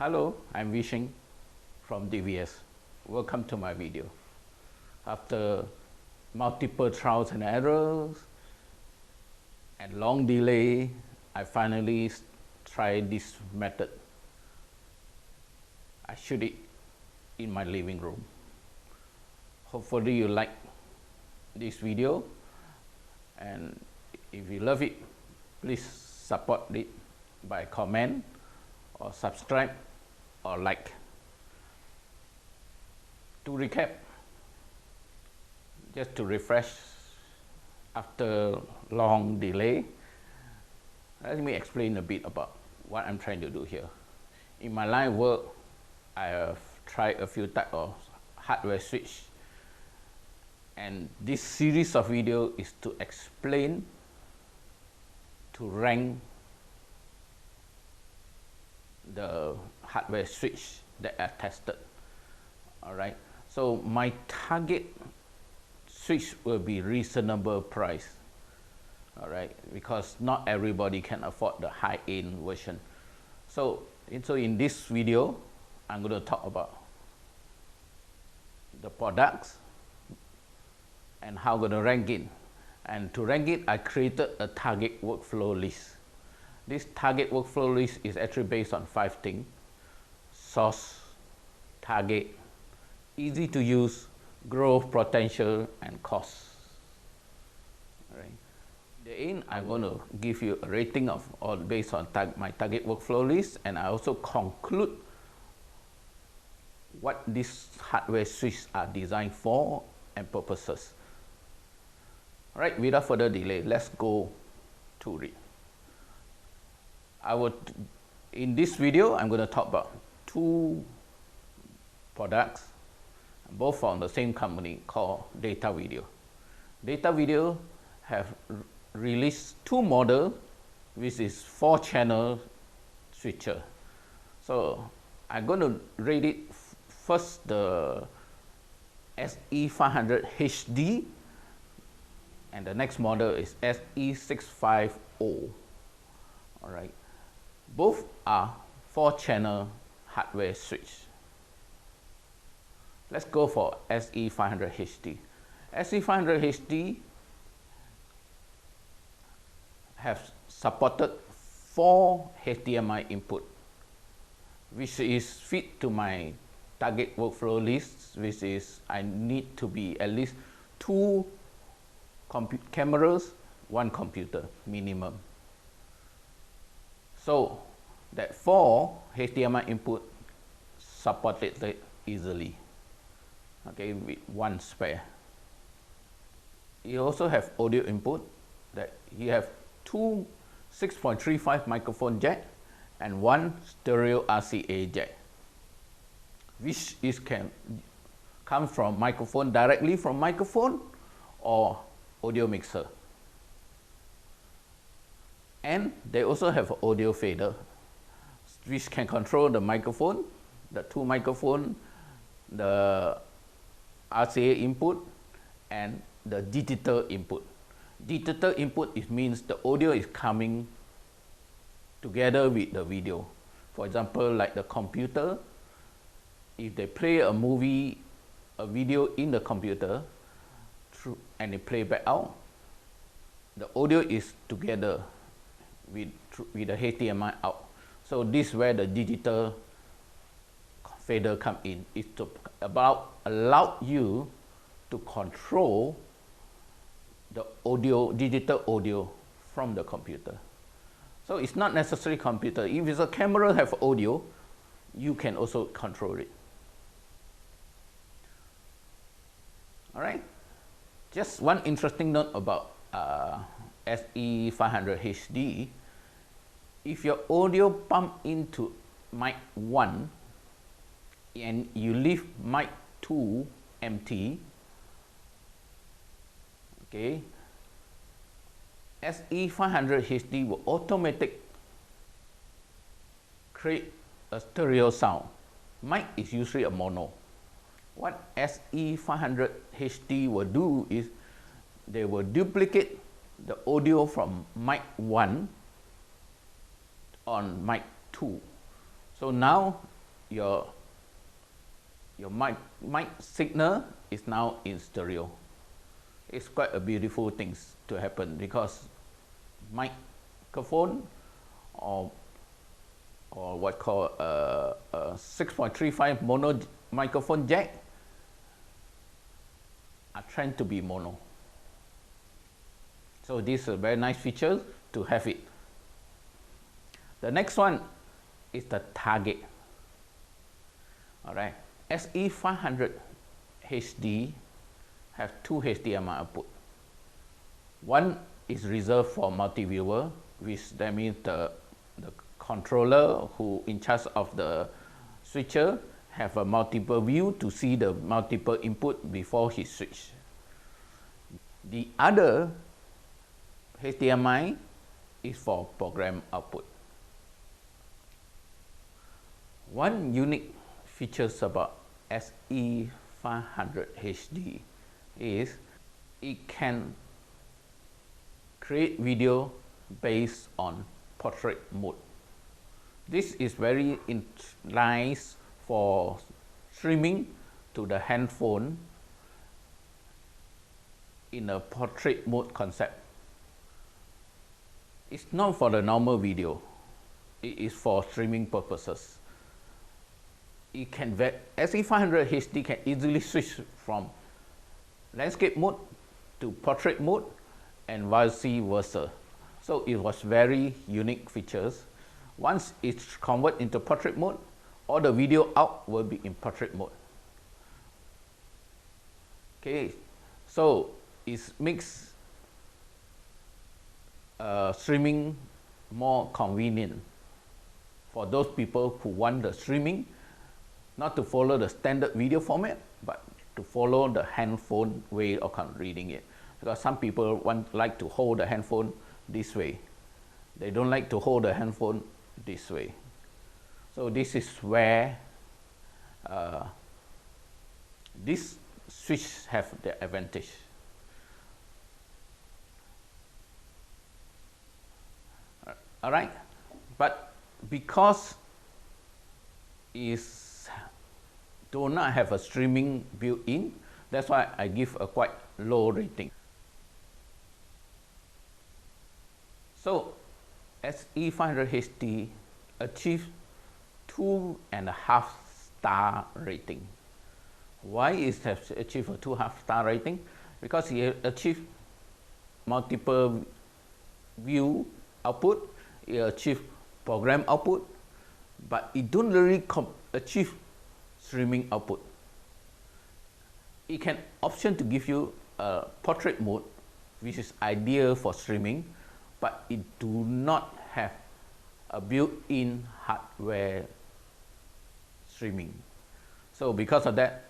Hello, I'm V-Shing from DVS. Welcome to my video. After multiple trials and errors and long delay, I finally tried this method. I shoot it in my living room. Hopefully you like this video, and if you love it, please support it by comment or subscribe or like. To recap, just to refresh after long delay, let me explain a bit about what I'm trying to do here. In my line of work, I have tried a few types of hardware switch, and this series of video is to explain, to rank the hardware switch that I tested. Alright, so my target switch will be reasonable price. Alright, because not everybody can afford the high-end version. So in this video, I'm going to talk about the products and how I'm going to rank it. And to rank it, I created a target workflow list. This target workflow list is actually based on 5 things: source, target, easy to use, growth potential, and cost. Right. The end, I'm going to give you a rating of all based on my target workflow list, and I also conclude what these hardware switches are designed for and purposes. All right, without further delay, let's go to it. In this video, I'm going to talk about 2 products, both from the same company called Datavideo. Datavideo have released 2 models, which is 4-channel switcher. So I'm going to rate it first, the SE-500HD, and the next model is SE-650. All right. Both are 4-channel hardware switch. Let's go for SE-500HD. SE-500HD have supported 4 HDMI input, which is fit to my target workflow list, which is I need to be at least 2 cameras, 1 computer minimum. So that 4 HDMI input supported it easily, okay, with 1 spare. You also have audio input, that you have 2 6.35 microphone jack and 1 stereo RCA jack, which can come from microphone, directly from microphone or audio mixer. And they also have an audio fader, which can control the microphone, the 2 microphone, the RCA input, and the digital input. Digital input, it means the audio is coming together with the video. For example, like the computer, if they play a movie, a video in the computer, and they play back out, the audio is together with the HDMI out. So this is where the digital fader come in. It's allow you to control the audio, digital audio from the computer. So it's not necessarily computer. If it's a camera have audio, you can also control it. All right. Just one interesting note about SE-500HD. If your audio pump into mic 1 and you leave mic 2 empty, okay, SE-500HD will automatically create a stereo sound. Mic is usually a mono. What SE-500HD will do is they will duplicate the audio from mic 1 on mic 2. So now your mic signal is now in stereo. It's quite a beautiful thing to happen, because microphone or what called a 6.35 mono microphone jack are trained to be mono. So this is a very nice feature to have it. The next one is the target. All right, SE-500HD have two HDMI output. One is reserved for multi-viewer, which that means the controller who in charge of the switcher have a multiple view to see the multiple input before he switch. The other HDMI is for program output. One unique features about SE-500HD is it can create video based on portrait mode. This is very nice for streaming to the handphone in a portrait mode concept. It's not for the normal video, it is for streaming purposes. It can SE-500HD can easily switch from landscape mode to portrait mode and vice versa. So it was very unique features. Once it's converted into portrait mode, all the video out will be in portrait mode. Okay, so it makes streaming more convenient for those people who want the streaming not to follow the standard video format, but to follow the handphone way of reading it. Because some people like to hold the handphone this way. They don't like to hold the handphone this way. So this is where this switch have the advantage. All right, but because is do not have a streaming built-in, that's why I give a quite low rating. So SE-500HD achieved 2.5 star rating. Why is it achieved a 2.5 star rating? Because it achieved multiple view output, it achieved program output, but it don't really achieve streaming output. It can option to give you a portrait mode, which is ideal for streaming, but it do not have a built-in hardware streaming. So because of that,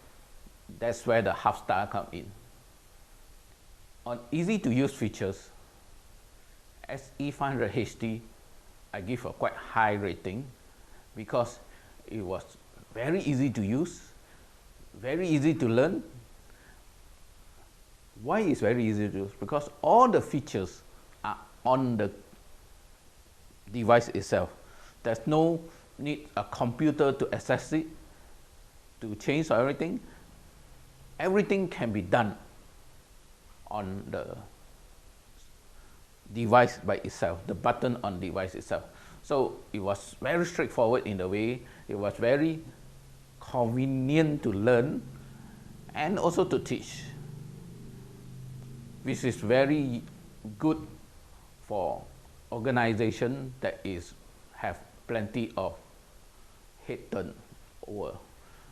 that's where the half star come in. On easy to use features, SE-500HD I give a quite high rating because it was very easy to use, very easy to learn. Why is very easy to use? Because all the features are on the device itself. There's no need a computer to access it, to change everything. Everything can be done on the device by itself, the button on the device itself. So it was very straightforward in the way, it was very convenient to learn and also to teach, which is very good for organization that have plenty of head turnover.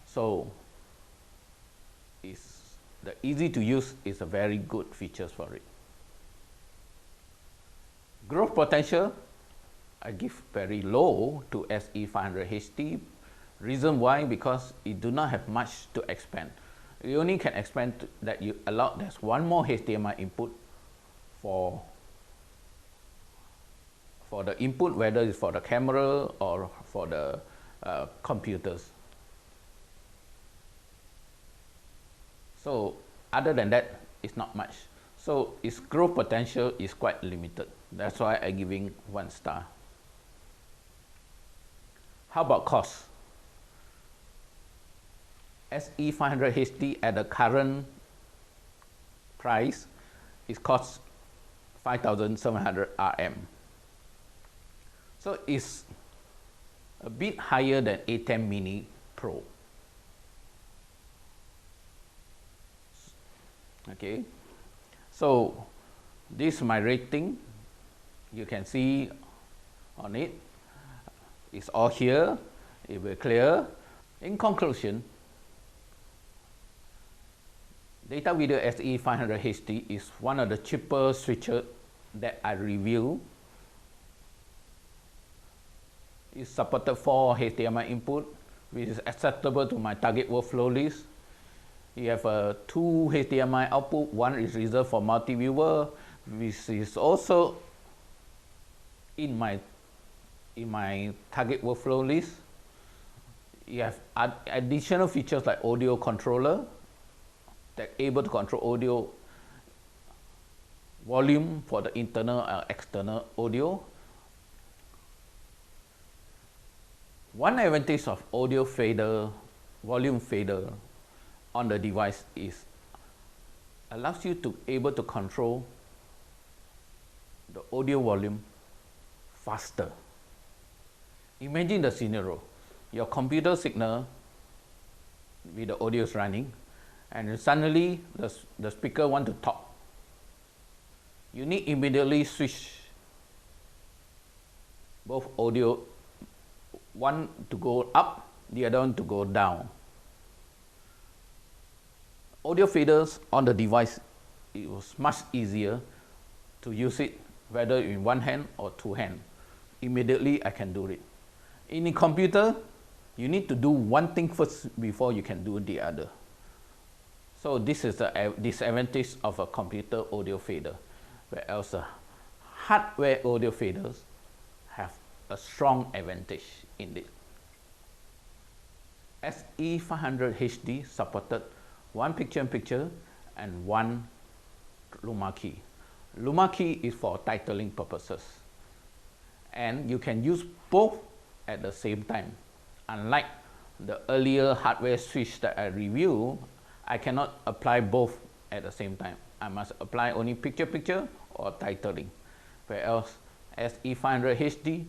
So the easy to use is a very good features for it. Growth potential, I give very low to SE-500HD. Reason why? Because it do not have much to expand. You only can expand that you allow there's one more HDMI input for the input, whether it's for the camera or for the computers. So other than that, it's not much. So its growth potential is quite limited. That's why I'm giving 1 star. How about cost? SE-500HD at the current price, it costs 5,700 RM. So it's a bit higher than A10 Mini Pro. Okay, so this is my rating. You can see on it. It's all here. It will clear. In conclusion, Datavideo SE-500HD is one of the cheaper switches that I review. It supported 4 HDMI input, which is acceptable to my target workflow list. You have 2 HDMI output. One is reserved for multi-viewer, which is also in my target workflow list. You have additional features like audio controller that able to control audio volume for the internal and external audio. One advantage of audio fader, volume fader on the device is allows you to able to control the audio volume faster. Imagine the scenario. Your computer signal with the audio is running, and suddenly the speaker want to talk. You need immediately switch both audio, one to go up, the other one to go down. Audio faders on the device, it was much easier to use it whether in one hand or two hands. Immediately I can do it. In a computer, you need to do one thing first before you can do the other. So this is the disadvantage of a computer audio fader, whereas hardware audio faders have a strong advantage in it. SE-500HD supported 1 picture-in-picture and 1 Luma key. Luma key is for titling purposes, and you can use both at the same time. Unlike the earlier hardware switch that I reviewed, I cannot apply both at the same time. I must apply only picture-picture or titling. Whereas SE-500HD,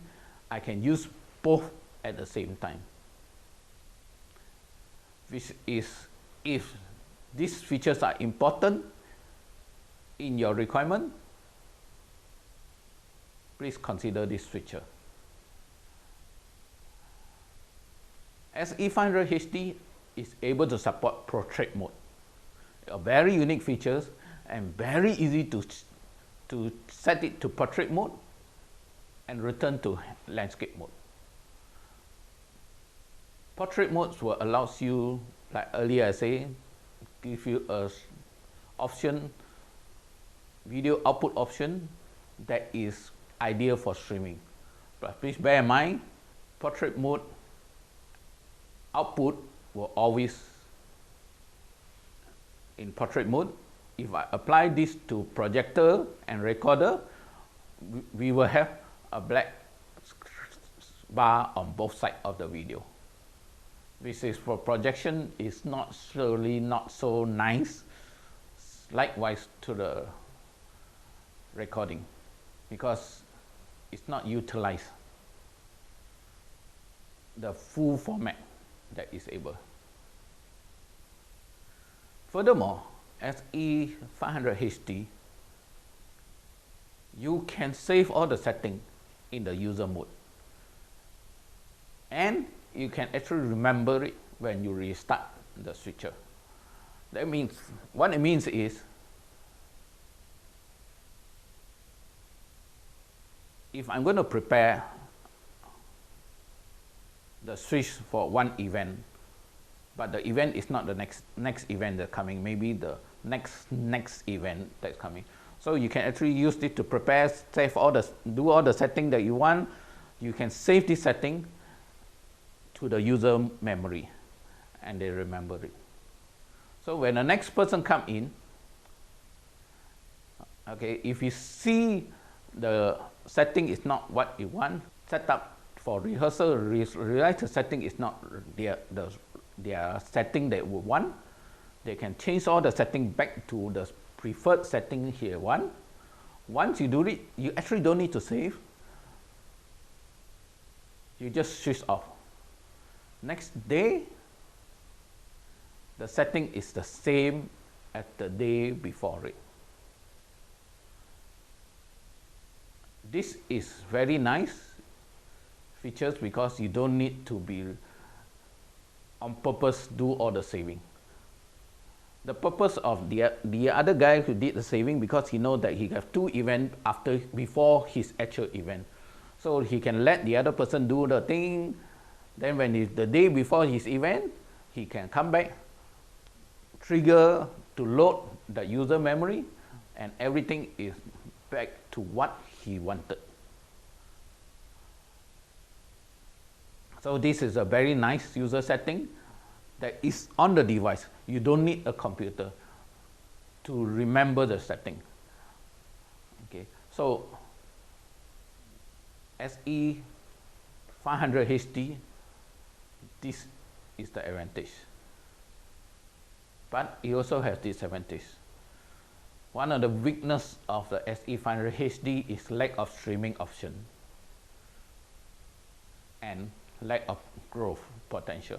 I can use both at the same time. Which is, if these features are important in your requirement, please consider this feature. SE-500HD is able to support portrait mode, a very unique features and very easy to set it to portrait mode and return to landscape mode. Portrait modes will allow you, like earlier I said, give you a option, video output option that is ideal for streaming. But please bear in mind, portrait mode output will always in portrait mode. If I apply this to projector and recorder, we will have a black bar on both sides of the video. This is for projection, is not so nice. Likewise to the recording, because it's not utilized the full format that is able. Furthermore, SE-500HD, you can save all the settings in the user mode, and you can actually remember it when you restart the switcher. That means, what it means is, if I'm going to prepare the switch for one event, but the event is not the next event that's coming, maybe the next event that's coming. So you can actually use it to prepare, save all the, do all the settings that you want. You can save this setting to the user memory, and they remember it. So when the next person come in, okay, if you see the setting is not what you want, set up for rehearsal, realize the setting is not their setting they would want. They can change all the setting back to the preferred setting here. Once you do it, you actually don't need to save. You just switch off. Next day, the setting is the same as the day before it. This is very nice features because you don't need to be on purpose do all the saving. The purpose of the other guy who did the saving, because he knows that he have two events before his actual event, so he can let the other person do the thing. Then when it's the day before his event, he can come back, trigger to load the user memory, and everything is back to what he wanted. So this is a very nice user setting that is on the device. You don't need a computer to remember the setting. Okay, so SE-500HD, this is the advantage. But it also has disadvantage. One of the weaknesses of the SE-500HD is lack of streaming option and lack of growth potential.